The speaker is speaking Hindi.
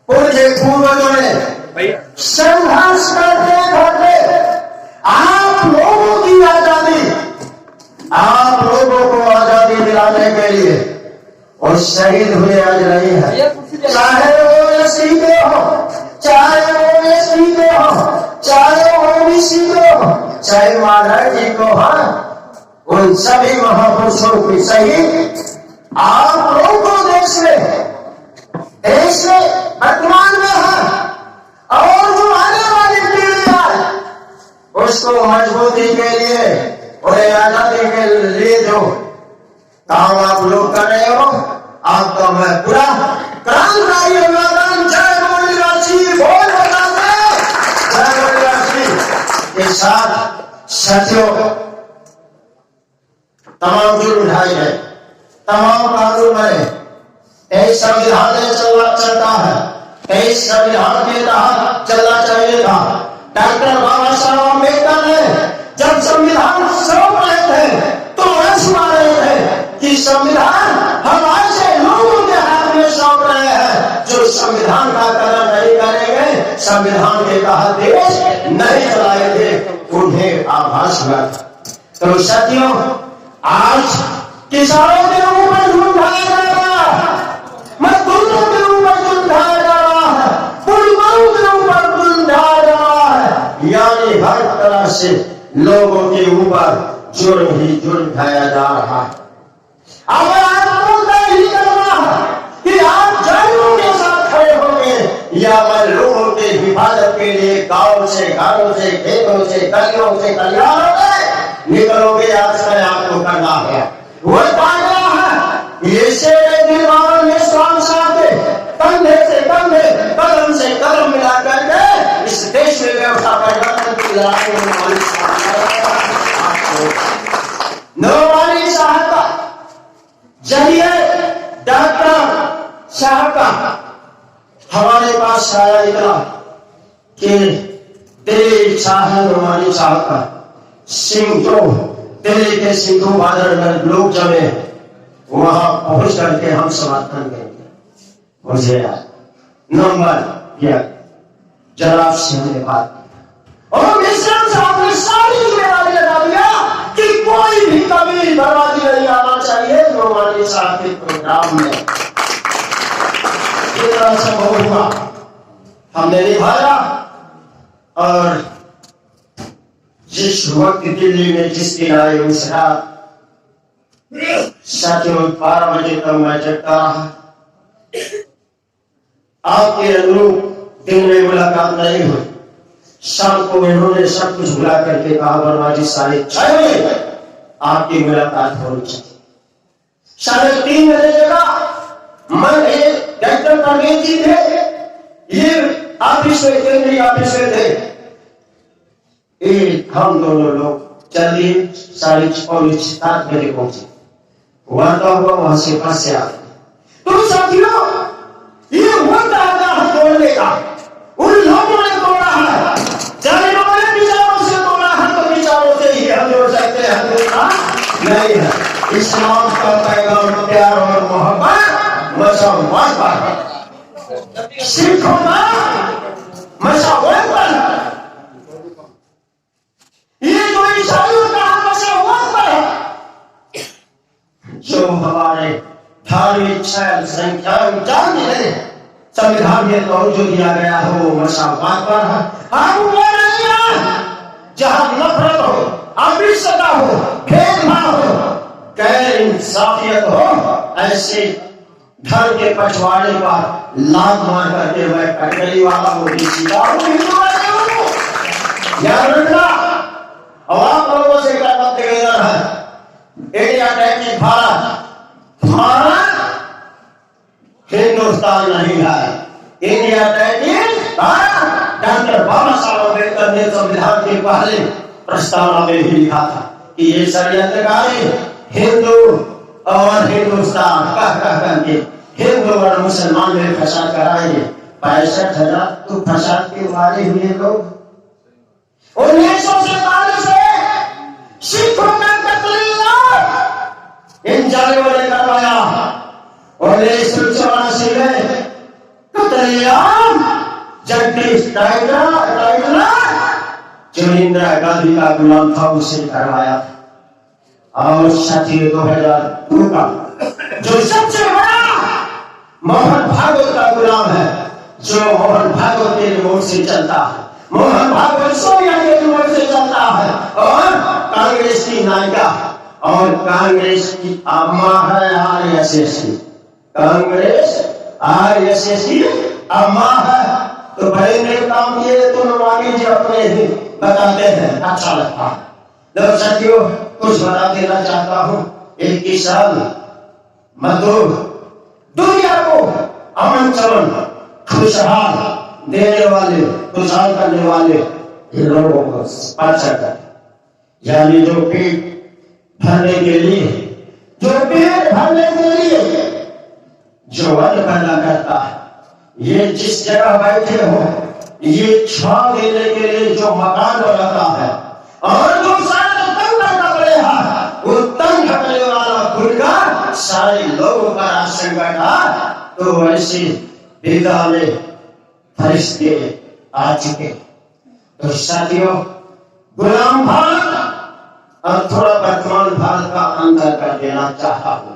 उनके पूर्वजों ने संघर्ष करते करते आप लोगों की आजादी, आप लोगों को आजादी दिलाने के लिए और शहीद हुए आज नहीं है। चाहे वो एससी के हो, चाहे वो एसटी के हो, चाहे वो ओबीसी के हो, चाहे माधव जी को हो, उन सभी महापुरुषों की शहीद आप लोगों को देश में वर्तमान में है और जो आने वाली पीढ़ी है उसको मजबूती के लिए और आजादी के लिए जो काम आप लोग कर रहे हो, आपका मैं पूरा क्रांतिकारी अभिवादन। जय बोलिरासी बोल बताते, जय बोलिरासी के साथ साथियों, तमाम जुर्म ढाई है, तमाम कानून बने, एक संविधान चलता है, एक संविधान के तहत चलना चाहिए था। डॉक्टर बाबा साहब अम्बेडकर ने जब संविधान सौंप रहे थे तो सुना रहे थे कि संविधान हम ऐसे लोगों के हाथ में सौंप रहे हैं जो संविधान का कदर नहीं करेंगे, संविधान के तहत देश नहीं चलाएंगे, उन्हें आभास हुआ। तो साथियों, आज किसानों के ऊपर जुल्म ढाया जा रहा है, मजदूरों के ऊपर जुल्म ढाया जा रहा है, बुजुर्गों के ऊपर जुल्म ढाया जा रहा है, यानी हर तरह से लोगों के ऊपर जुर्म ही जुर्म ढाया जा रहा है। अब आपको तय ही करना है कि आप जालियों के साथ खड़े होंगे या मैं लोगों के हिफाजत के लिए गांव से, घरों से, खेतों से, गलियों से, कल्याणों से निकलोगे। आज कल आपको करना है वो पागला है, ये शेर निर्माण में स्वाम साथे कंधे से कंधे, कदम से कदम मिला करके इस देश में व्यवस्था परिवर्तन की लड़ाई में नौवानी साहब का जरिए डॉक्टर साहब का हमारे पास आया इतना कि दिल्ली साहब नौवानी साहब का सिंधु, दिल्ली के सिंधु बाजार में लोग जमे, वहां पहुंच करके हम समर्थन करेंगे। मुझे नंबर दिया, जनाब सिंह ने बात और मिश्रण साहब ने सारी जिम्मेदारी लगा दिया कि कोई भी कभी बर्बादी नहीं आना चाहिए नौवानी साहब के प्रोग्राम में। इतना संभव हुआ हमने निभाया और जिस वक्त दिल्ली में जिस दिन आए उस रात साथियों 12 बजे तक मैं जगता रहा। आपके अनुरूप दिन में मुलाकात नहीं हुई। शाम को इन्होंने सब कुछ भुला करके कहा बरवाजी 6:30 बजे आपकी मुलाकात होनी चाहिए। 3:30 बजे जगह मैं डॉक्टर परवेज जी थे, ये ऑफिस में, केंद्रीय ऑफिस में थे। हम दोनों लोग जल्दी 6:45 बजे पहुंचे। वार्ता हुआ, वहां से बस से आ गए। तो साथियों, ये होता है तोड़ने का, उन लोगों ने तोड़ा है, जाने वाले विचारों से तोड़ा है, तो विचारों से ही हम जोड़ सकते हैं, नहीं है। इस्लाम का पैगाम प्यार और मोहब्बत मसवात पर, सिखों का मसवात पर, ये जो ईसाइयों का मसवात पर है, जो हमारे धार्मिक संख्या जानते हैं, संविधान में तो जो दिया गया है वो मसवात पर है। हम वो नहीं है जहां नफरत हो, अविश्वता हो, भेदभाव हो, गैर इंसाफियत हो, ऐसे धर्म के पछवाड़े पर लात मार करके मैं कटकरी वाला हूँ, याद रखना। और आप लोगों से कहना निवेदन है, इंडिया टैक्स भारत हिंदुस्तान नहीं है, इंडिया टैक्स भारत। डॉक्टर बाबा साहब अम्बेडकर ने संविधान के पहले प्रस्तावना में भी लिखा था कि ये षड्यंत्रकारी हिंदू और हिंदुस्तान कह करके हिंदू और मुसलमान में फसाद कराएंगे। 65,000 तो फसाद के मारे हुए लोग। 1947 से सिखों का कत्ल इन जालिमों ने करवाया। 1984 में कत्ल जगदीश टाइटलर जो इंदिरा गांधी का गुलाम था उसे करवाया था। और साथियों 2002 का जो सबसे बड़ा मोहन भागवत का गुलाम है, जो मोहन भागवत के रिमोट से चलता है, मोहन भागवत सोनिया के रिमोट से चलता है, और कांग्रेस की नायिका और कांग्रेस की अम्मा है आरएसएस की, कांग्रेस आरएसएस की अम्मा है। तो बड़े ने काम किए तो नवानी जी अपने ही बताते हैं, अच्छा लगता है। तो साथियों कुछ बता देना चाहता हूँ। 21 साल मजदूर दुनिया को अमन चमन खुशहाल देने वाले, खुशहाल करने वाले लोगों को स्पर्श कर, यानी जो पेट भरने के लिए, जो पेट भरने के लिए जो अन्न पैदा करता है, ये जिस जगह बैठे हो ये छाव देने के लिए जो मकान बनाता है, और जो सारा तंग करना पड़ेगा, वो तंग करने वाला खुलकर सारे लोगों का राशन बैठा, तो ऐसे बेदा में फरिश्ते आ चुके। तो साथियों गुलाम भारत और थोड़ा वर्तमान भारत का अंतर कर देना चाहता हूं।